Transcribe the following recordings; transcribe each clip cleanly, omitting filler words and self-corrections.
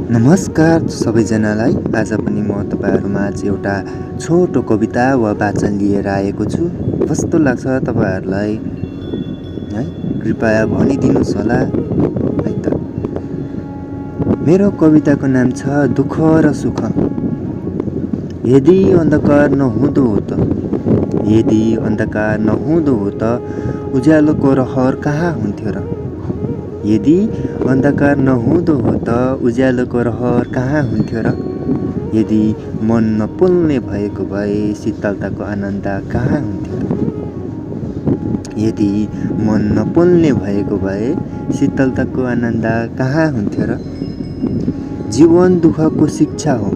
नमस्कार सबैजनालाई। आज पनि म तपाईँहरूमाझ एउटा छोटो कविता वा वाचन लिएर आएको छु। कस्तो लाग्छ तपाईँहरूलाई है? कृपया भनिदिनुहोस् होला है त। मेरो कविताको नाम छ दुःख र सुख। यदि अन्धकार नहुँदो हो त, यदि अन्धकार नहुँदो हो त उज्यालोको रहर कहाँ हुन्थ्यो र? यदि अन्धकार नहुँदो हो त उज्यालोको रहर कहाँ हुन्थ्यो र? यदि मन नपोल्ने भएको भए शीतलताको आनन्द कहाँ हुन्थ्यो र? यदि मन नपोल्ने भएको भए शीतलताको आनन्द कहाँ हुन्थ्यो र? जीवन दुःखको शिक्षा हो,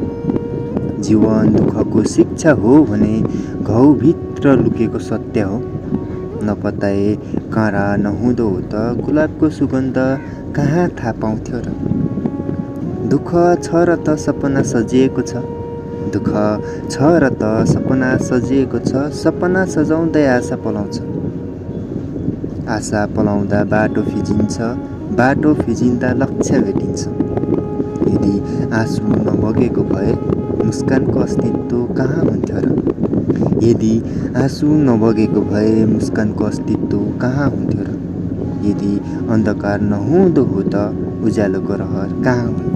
जीवन दुःखको शिक्षा हो भने घाउभित्र लुकेको सत्य हो। नपताए काँडा नहुँदो हो त गुलाबको सुगन्ध कहाँ थाहा पाउँथ्यो र? दुःख छ र त सपना सजिएको छ, दुःख छ र त सपना सजिएको छ। सपना सजाउँदै आशा पलाउँछ, आशा पलाउँदा बाटो फिजिन्छ, बाटो फिजिँदा लक्ष्य भेटिन्छ। यदि आँसु नबगेको भए मुस्कानको अस्तित्व कहाँ हुन्थ्यो र? यदि आँसु नबगेको भए मुस्कानको अस्तित्व कहाँ हुन्थ्यो र? यदि अन्धकार नहुँदो हो त उज्यालोको रहर कहाँ हुन्थ्यो?